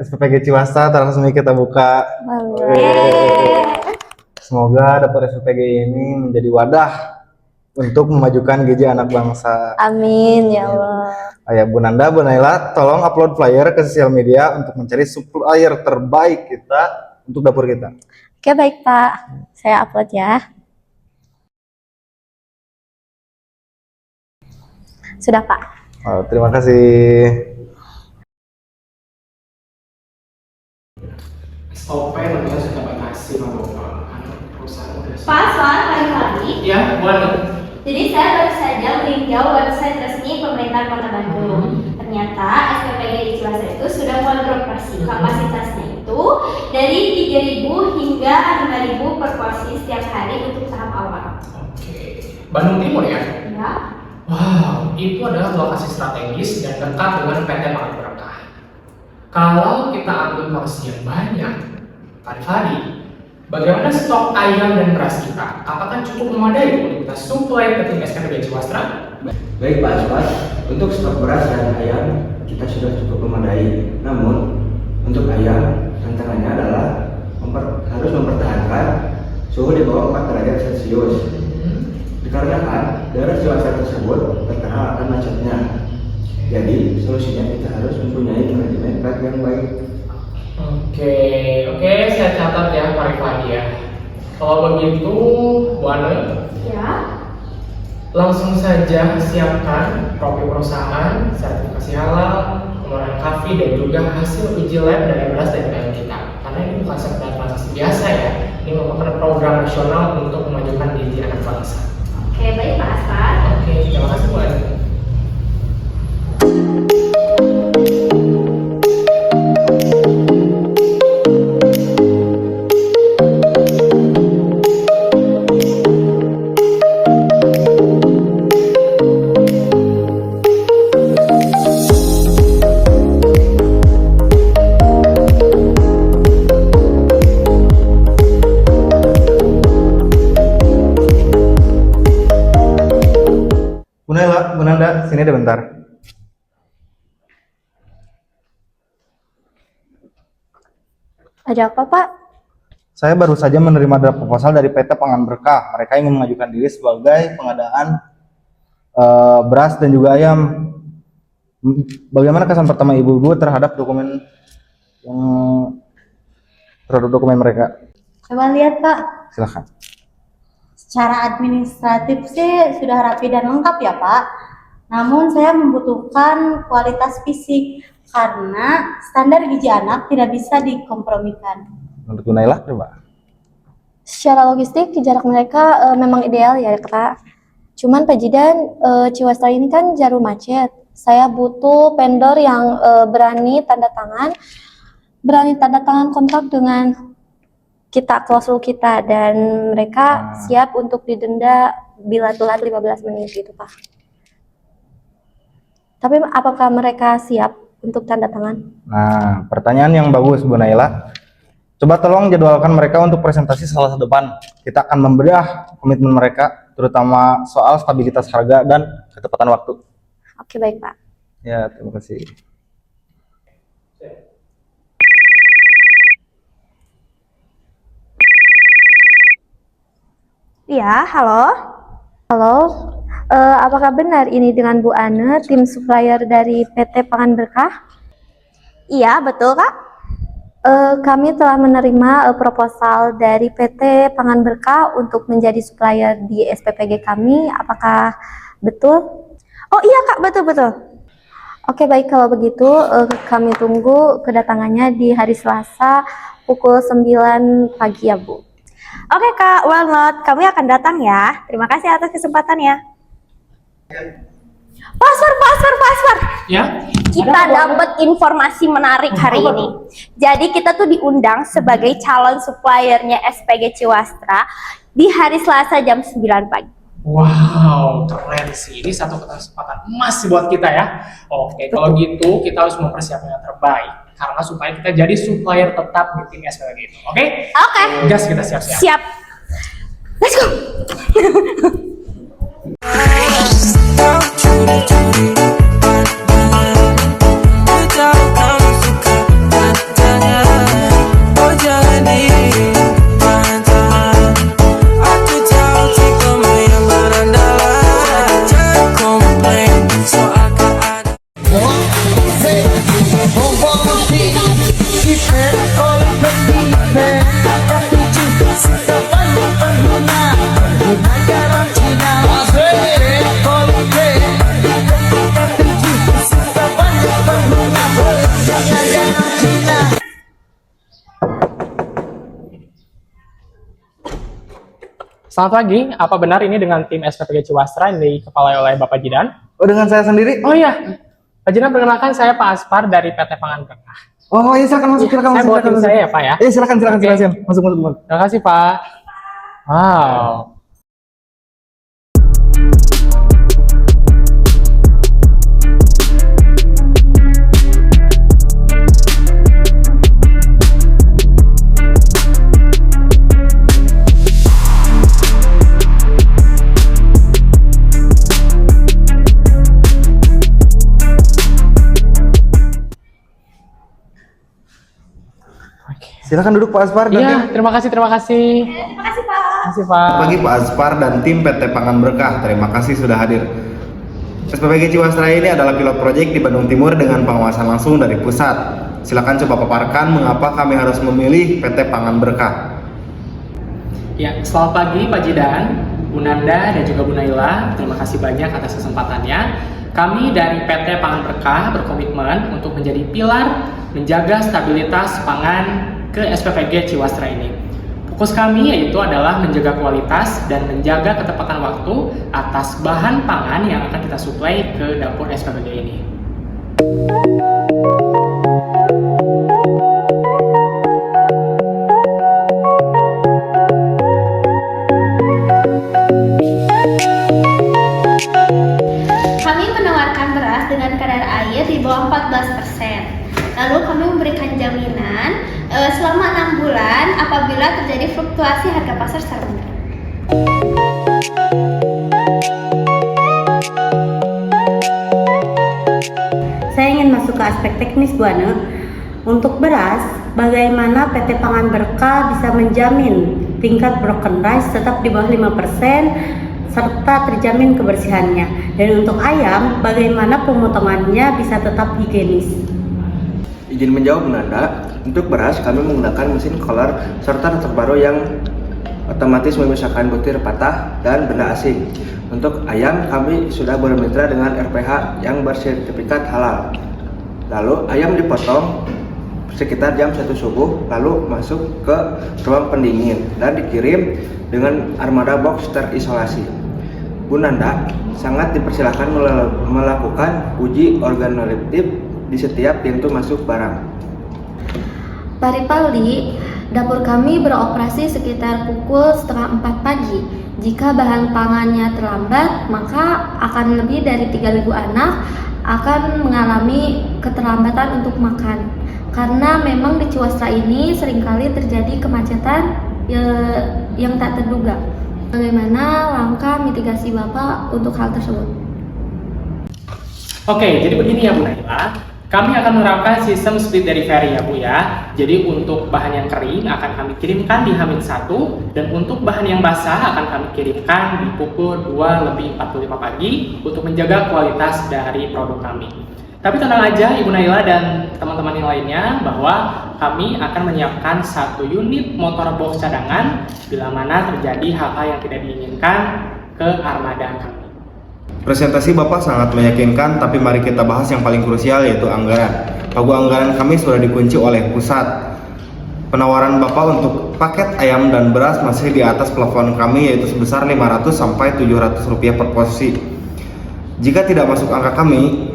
SPPG Ciwasta resmi kita buka. Semoga dapur SPPG ini menjadi wadah untuk memajukan gizi anak bangsa. Amin ya Allah. Ayah Bu Nanda, Bu Naila, tolong upload flyer ke sosial media untuk mencari supplier terbaik kita untuk dapur kita. Oke baik Pak, saya upload ya. Sudah Pak. Oh, terima kasih. SOP namanya sudah batasi Bapak. Perusahaan udah. Pak, selamat pagi. Ya, boleh. Jadi saya baru saja meninjau website resmi pemerintah Kota Bandung. Ternyata SPPG di Ciwasta itu sudah mulai beroperasi. Kapasitasnya itu dari 3.000 hingga 5.000 per porsi setiap hari untuk tahap awal. Oke. Bandung Timur ya? Ya. Wow, itu adalah lokasi strategis dan dekat dengan PT Pangan Berkah. Kalau kita ambil porsi yang banyak, Pak Fadi, bagaimana stok ayam dan beras kita? Apakah cukup memadai untuk kita suplai ke tim SPPG Ciwasta? Baik Pak Aswad, untuk stok beras dan ayam kita sudah cukup memadai. Namun untuk ayam tantangannya adalah harus mempertahankan suhu di bawah 4 derajat Celcius. Dikarenakan daerah Ciwasta tersebut terkenal akan macetnya. Jadi solusinya kita harus mempunyai manajemen pet yang baik. Oke, saya catat ya Pak Rifadi ya. Kalau begitu, Bu Ane, Ya. langsung saja siapkan profil perusahaan, sertifikasi halal, keluaran kafi dan juga hasil uji lab dari beras dan ayam kita. Karena ini bukan sekedar transaksi biasa ya, ini merupakan program nasional untuk memajukan gizi anak bangsa. Oke, baik Pak Asfar. Oke, terima kasih Bu Ane. Bu Naila, Bu Nanda, sini deh bentar. Ada apa Pak? Saya baru saja menerima draft proposal dari PT Pangan Berkah. Mereka ingin mengajukan diri sebagai pengadaan beras dan juga ayam. Bagaimana kesan pertama Ibu terhadap dokumen mereka? Coba lihat Pak, Silakan. secara administratif sih sudah rapi dan lengkap ya Pak. Namun saya membutuhkan kualitas fisik karena standar gizi anak tidak bisa dikompromikan. Untuk Bu Naila, coba. Secara logistik jarak mereka memang ideal ya Kak. Cuman Pak Jidan, Ciwasta ini kan jarum macet. Saya butuh vendor yang berani tanda tangan kontrak dengan kita, klausul kita, dan mereka siap untuk didenda bila telat 15 menit gitu Pak. Tapi apakah mereka siap untuk tanda tangan? Nah, pertanyaan yang bagus Bu Naila. Coba tolong jadwalkan mereka untuk presentasi Selasa depan. Kita akan membedah komitmen mereka, terutama soal stabilitas harga dan ketepatan waktu. Oke baik Pak. Ya, terima kasih. Iya, halo. Halo. Apakah benar ini dengan Bu Ane, tim supplier dari PT Pangan Berkah? Iya, betul Kak. Kami telah menerima proposal dari PT Pangan Berkah untuk menjadi supplier di SPPG kami. Apakah betul? Oh iya Kak, betul-betul. Oke baik, kalau begitu kami tunggu kedatangannya di hari Selasa pukul 9 pagi ya Bu. Oke Kak, well not. Kami akan datang ya. Terima kasih atas kesempatannya. Pasar. Ya? Kita dapat informasi menarik hari ini. Jadi kita tuh diundang sebagai calon suppliernya SPG Ciwasta di hari Selasa jam 9 pagi. Wow, keren sih. Ini satu kesempatan emas buat kita ya. Oke, kalau gitu kita harus mempersiapkan yang terbaik. Karena supaya kita jadi supplier tetap di tim SPG itu. Oke? Oke. Gas, kita siap-siap. Siap. Let's go. Selamat pagi, apa benar ini dengan tim SPPG Ciwastra yang dikepalai oleh Bapak Jidan? Oh, dengan saya sendiri? Oh iya, Pak Jidan, perkenalkan saya Pak Aspar dari PT Pangan Berkah. Oh iya, silakan masuk, silakan Saya masuk. bawa tim silakan saya masuk. ya Pak ya? Iya, silakan, Oke. silakan. Masuk, masuk, masuk. Terima kasih Pak. Wow. Silakan duduk Pak Aspar dan tim. Iya, terima kasih. Terima kasih Pak. Terima kasih Pak. Selamat pagi Pak Aspar dan tim PT Pangan Berkah. Terima kasih sudah hadir. SPPG Ciwastra ini adalah pilot proyek di Bandung Timur dengan pengawasan langsung dari pusat. Silakan coba paparkan mengapa kami harus memilih PT Pangan Berkah. Ya, selamat pagi Pak Jidan, Bu Nanda dan juga Bu Naila. Terima kasih banyak atas kesempatannya. Kami dari PT Pangan Berkah berkomitmen untuk menjadi pilar menjaga stabilitas pangan ke SPPG Ciwastra ini. Fokus kami yaitu adalah menjaga kualitas dan menjaga ketepatan waktu atas bahan pangan yang akan kita suplai ke dapur SPPG ini. Kami menawarkan beras dengan kadar air di bawah 14%. Lalu kami memberikan jaminan selama 6 bulan apabila terjadi fluktuasi harga pasar secara mendadak. Saya ingin masuk ke aspek teknis, Bu Ana. Untuk beras, bagaimana PT Pangan Berkah bisa menjamin tingkat broken rice tetap di bawah 5% serta terjamin kebersihannya? Dan untuk ayam, bagaimana pemotongannya bisa tetap higienis? Izin menjawab Bu Nanda, untuk beras kami menggunakan mesin koler serta terbaru yang otomatis memisahkan butir patah dan benda asing. Untuk ayam kami sudah bermitra dengan RPH yang bersertifikat halal. Lalu ayam dipotong sekitar jam 1 subuh lalu masuk ke ruang pendingin dan dikirim dengan armada box terisolasi. Bu Nanda sangat dipersilahkan melakukan uji organoleptik di setiap pintu masuk barang. Pak Ripaldi, dapur kami beroperasi sekitar pukul setengah 4 pagi. Jika bahan pangannya terlambat, maka akan lebih dari 3.000 anak akan mengalami keterlambatan untuk makan. Karena memang di Ciwastra ini seringkali terjadi kemacetan yang tak terduga. Bagaimana langkah mitigasi Bapak untuk hal tersebut? Oke, jadi begini ya Bu Naila. Kami akan menerapkan sistem split delivery ya Bu ya. Jadi untuk bahan yang kering akan kami kirimkan di H-1 dan untuk bahan yang basah akan kami kirimkan di pukul 2:45 pagi untuk menjaga kualitas dari produk kami. Tapi tenang aja Ibu Naila dan teman-teman yang lainnya bahwa kami akan menyiapkan 1 unit motor box cadangan bila mana terjadi hal-hal yang tidak diinginkan ke armada kami. Presentasi Bapak sangat meyakinkan, tapi mari kita bahas yang paling krusial yaitu anggaran. Pagu anggaran kami sudah dikunci oleh pusat. Penawaran Bapak untuk paket ayam dan beras masih di atas plafon kami yaitu sebesar 500 sampai 700 rupiah per porsi. Jika tidak masuk angka kami,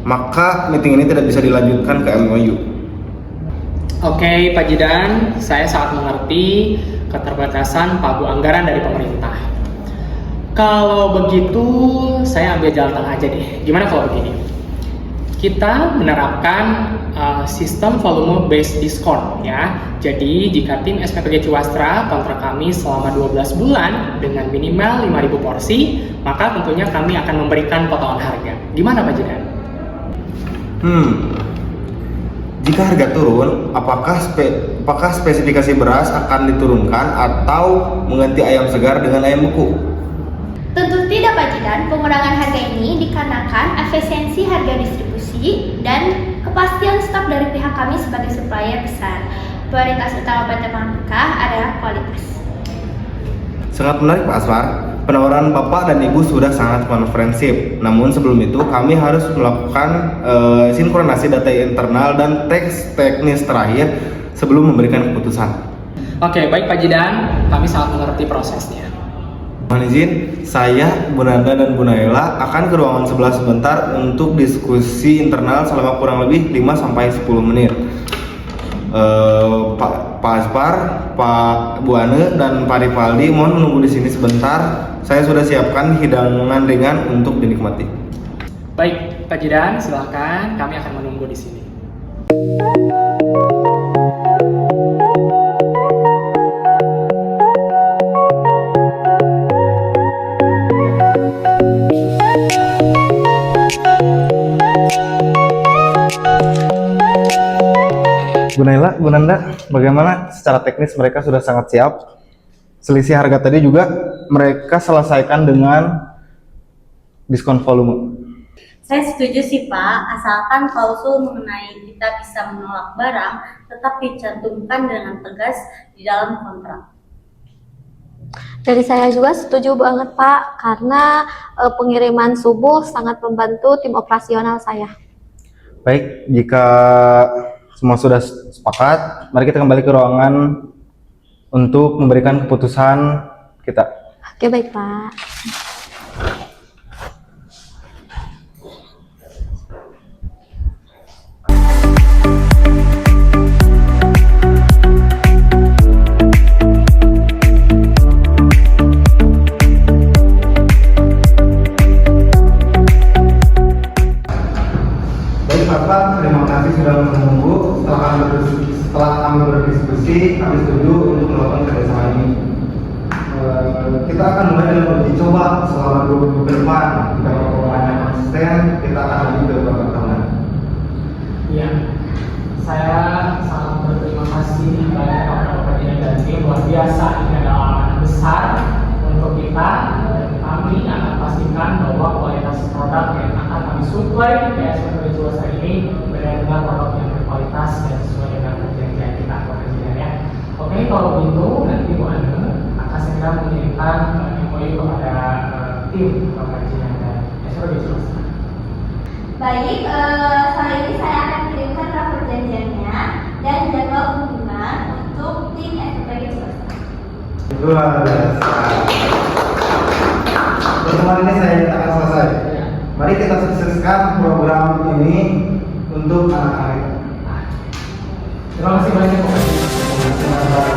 maka meeting ini tidak bisa dilanjutkan ke MOU. Oke Pak Jidan, saya sangat mengerti keterbatasan pagu anggaran dari pemerintah. Kalau begitu, saya ambil jalan tengah aja deh. Gimana kalau begini? Kita menerapkan sistem volume based discount ya. Jadi jika tim SPPG Ciwastra kontrak kami selama 12 bulan dengan minimal 5.000 porsi, maka tentunya kami akan memberikan potongan harga. Gimana Pak Jidan? Jika harga turun, apakah spesifikasi beras akan diturunkan atau mengganti ayam segar dengan ayam beku? Tentu tidak Pak Jidan, pengurangan harga ini dikarenakan efisiensi harga distribusi dan kepastian stok dari pihak kami sebagai supplier besar. Prioritas utama PT Pangan Berkah adalah kualitas. Sangat menarik Pak Asmar. Penawaran Bapak dan Ibu sudah sangat konferensif. Namun sebelum itu kami harus melakukan sinkronasi data internal dan teks teknis terakhir sebelum memberikan keputusan. Oke, baik Pak Jidan, kami sangat mengerti prosesnya. Mohon izin, saya, Bu Nanda dan Bu Naila akan ke ruangan sebelah sebentar untuk diskusi internal selama kurang lebih 5-10 menit. Pak Aspar, Pak Bu Ane, dan Pak Rivaldi mohon menunggu di sini sebentar. Saya sudah siapkan hidangan ringan untuk dinikmati. Baik, Pak Jidan, silahkan. Kami akan menunggu di sini. Bu Naila, Bu Nanda, bagaimana secara teknis mereka sudah sangat siap? Selisih harga tadi juga mereka selesaikan dengan diskon volume. Saya setuju sih Pak, asalkan klausul mengenai kita bisa menolak barang tetap dicantumkan dengan tegas di dalam kontrak. Dari saya juga setuju banget Pak, karena pengiriman subuh sangat membantu tim operasional saya. Baik, jika semua sudah sepakat, mari kita kembali ke ruangan untuk memberikan keputusan kita. Oke baik Pak. Baik Bapak, terima kasih sudah menunggu. Setelah kami berdiskusi, kami setuju untuk melakukan kerjasama ini. Kita akan mulai dengan uji coba selama 2 minggu ke depan. Jika performanya konsisten, kita akan lanjut ke babak tahunan. Iya, saya sangat berterima kasih kepada Bapak Jidan dan tim. Luar biasa, ini adalah amanah besar untuk kita, dan kami akan pastikan bahwa kualitas produk yang akan kami suplai ke SPPG Jiwasraya ini benar-benar produk yang berkualitas dan sesuai dengan perjanjian kita, Bapak Jidan ya. Oke, kalau begitu nanti Bu Ane akan segera mengirimkan MOU kepada tim Bapak Jidan dan SPPG Jiwasraya. Baik, kali ini saya akan kirimkan draft perjanjiannya dan jadwal kunjungan untuk tim SPPG Jiwasraya. Luar biasa. Pertemuan ini saya nyatakan selesai. Mari kita sukseskan program ini untuk anak-anak. Terima kasih banyak Bapak. Terima kasih.